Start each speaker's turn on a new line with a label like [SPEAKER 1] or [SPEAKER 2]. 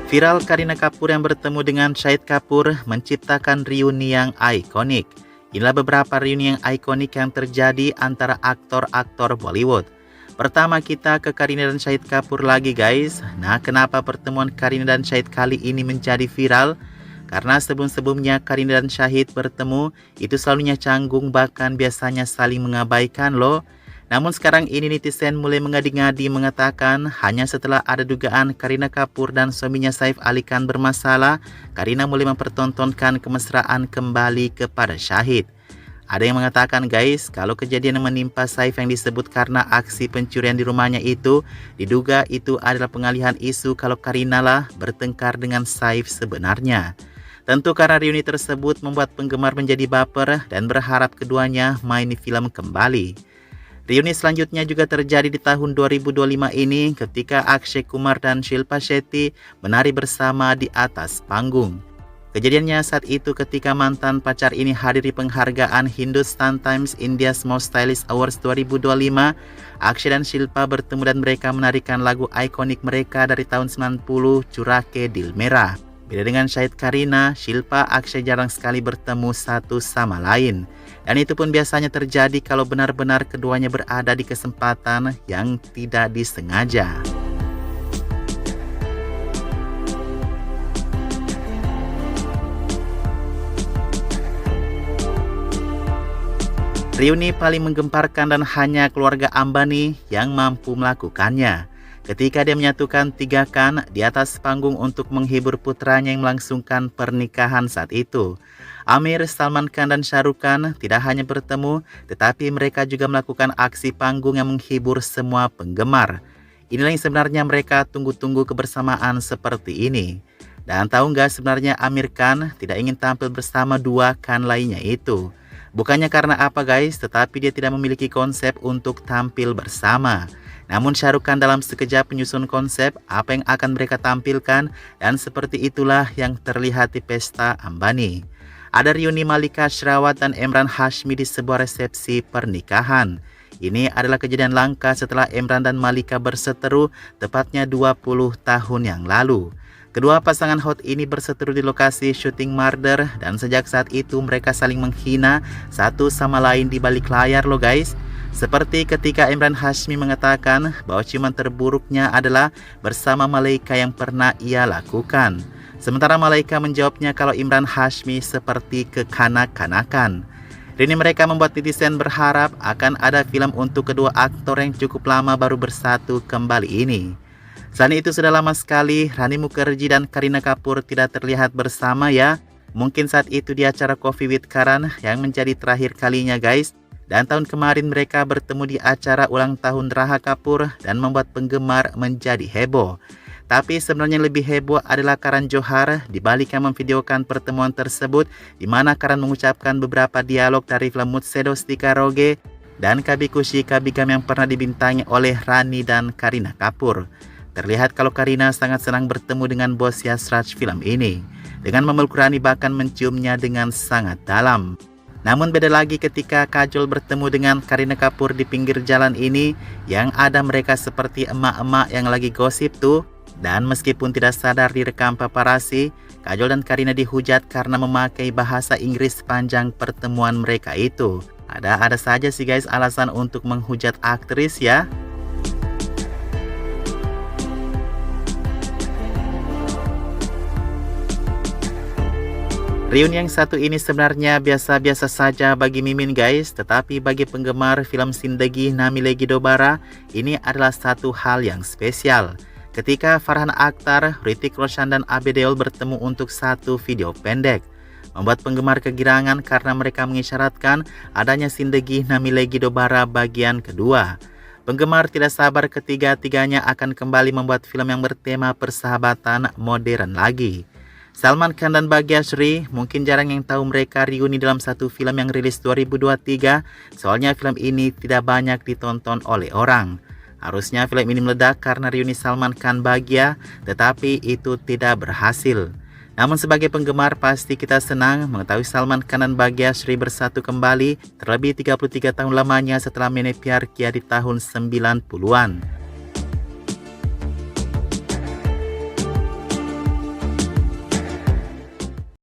[SPEAKER 1] Viral Kareena Kapoor yang bertemu dengan Shahid Kapoor menciptakan reuni yang ikonik. Inilah beberapa reuni yang ikonik yang terjadi antara aktor-aktor Bollywood. Pertama kita ke Kareena dan Shahid Kapoor lagi guys. Nah, kenapa pertemuan Kareena dan Shahid kali ini menjadi viral? Karena sebelum-sebelumnya Kareena dan Shahid bertemu itu selalunya canggung, bahkan biasanya saling mengabaikan loh. Namun sekarang ini netizen mulai mengadi-ngadi mengatakan hanya setelah ada dugaan Kareena Kapoor dan suaminya Saif Ali Khan bermasalah, Kareena mulai mempertontonkan kemesraan kembali kepada Shahid. Ada yang mengatakan guys, kalau kejadian yang menimpa Saif yang disebut karena aksi pencurian di rumahnya itu, diduga itu adalah pengalihan isu kalau Kareena lah bertengkar dengan Saif sebenarnya. Tentu karena reuni tersebut membuat penggemar menjadi baper dan berharap keduanya main di film kembali. Reuni selanjutnya juga terjadi di tahun 2025 ini ketika Akshay Kumar dan Shilpa Shetty menari bersama di atas panggung. Kejadiannya saat itu ketika mantan pacar ini hadiri penghargaan Hindustan Times India's Most Stylish Awards 2025, Akshay dan Shilpa bertemu dan mereka menarikan lagu ikonik mereka dari tahun 90, Chura Ke Dil Mera. Beda dengan Shahid Kareena, Shilpa Akshay jarang sekali bertemu satu sama lain. Dan itu pun biasanya terjadi kalau benar-benar keduanya berada di kesempatan yang tidak disengaja. Reuni paling menggemparkan dan hanya keluarga Ambani yang mampu melakukannya. Ketika dia menyatukan 3 Khan di atas panggung untuk menghibur putranya yang melangsungkan pernikahan saat itu. Amir, Salman Khan dan Shah Rukh Khan tidak hanya bertemu, tetapi mereka juga melakukan aksi panggung yang menghibur semua penggemar. Inilah yang sebenarnya mereka tunggu-tunggu kebersamaan seperti ini. Dan tahu nggak sebenarnya Amir Khan tidak ingin tampil bersama 2 Khan lainnya itu. Bukannya karena apa guys, tetapi dia tidak memiliki konsep untuk tampil bersama. Namun Shah Rukh Khan dalam sekejap menyusun konsep apa yang akan mereka tampilkan dan seperti itulah yang terlihat di pesta Ambani. Ada reuni Malika Sherawat dan Emran Hashmi di sebuah resepsi pernikahan. Ini adalah kejadian langka setelah Emran dan Malika berseteru tepatnya 20 tahun yang lalu. Kedua pasangan hot ini berseteru di lokasi syuting Murder dan sejak saat itu mereka saling menghina satu sama lain di balik layar loh guys. Seperti ketika Emran Hashmi mengatakan bahwa ciuman terburuknya adalah bersama Malaika yang pernah ia lakukan. Sementara Malaika menjawabnya kalau Emran Hashmi seperti kekanak-kanakan. Ini mereka membuat netizen berharap akan ada film untuk kedua aktor yang cukup lama baru bersatu kembali ini. Selain itu sudah lama sekali Rani Mukherjee dan Kareena Kapoor tidak terlihat bersama ya. Mungkin saat itu di acara Coffee with Karan yang menjadi terakhir kalinya guys. Dan tahun kemarin mereka bertemu di acara ulang tahun Raha Kapoor dan membuat penggemar menjadi heboh. Tapi sebenarnya lebih heboh adalah Karan Johar di balik yang memvideokan pertemuan tersebut, di mana Karan mengucapkan beberapa dialog dari film Mujhse Dosti Karoge dan Kabhi Khushi Kabhie Gham yang pernah dibintangi oleh Rani dan Kareena Kapoor. Terlihat kalau Kareena sangat senang bertemu dengan bos Yasraj film ini. Dengan memeluk Rani bahkan menciumnya dengan sangat dalam. Namun beda lagi ketika Kajol bertemu dengan Kareena Kapoor di pinggir jalan ini, yang ada mereka seperti emak-emak yang lagi gosip tuh. Dan meskipun tidak sadar direkam paparazzi, Kajol dan Kareena dihujat karena memakai bahasa Inggris sepanjang pertemuan mereka itu. Ada saja sih guys alasan untuk menghujat aktris ya. Reuni yang satu ini sebenarnya biasa-biasa saja bagi Mimin guys, tetapi bagi penggemar film Zindagi Na Milegi Dobara, ini adalah satu hal yang spesial. Ketika Farhan Akhtar, Hrithik Roshan dan Abhay Deol bertemu untuk satu video pendek, membuat penggemar kegirangan karena mereka mengisyaratkan adanya Zindagi Na Milegi Dobara bagian kedua. Penggemar tidak sabar ketiga-tiganya akan kembali membuat film yang bertema persahabatan modern lagi. Salman Khan dan Bhagya Sri mungkin jarang yang tahu mereka reuni dalam satu film yang rilis 2023, soalnya film ini tidak banyak ditonton oleh orang. Harusnya film ini meledak karena reuni Salman Khan Bhagya, tetapi itu tidak berhasil. Namun sebagai penggemar pasti kita senang mengetahui Salman Khan dan Bhagya Sri bersatu kembali, terlebih 33 tahun lamanya setelah Maine Pyar Kiya di tahun 90-an.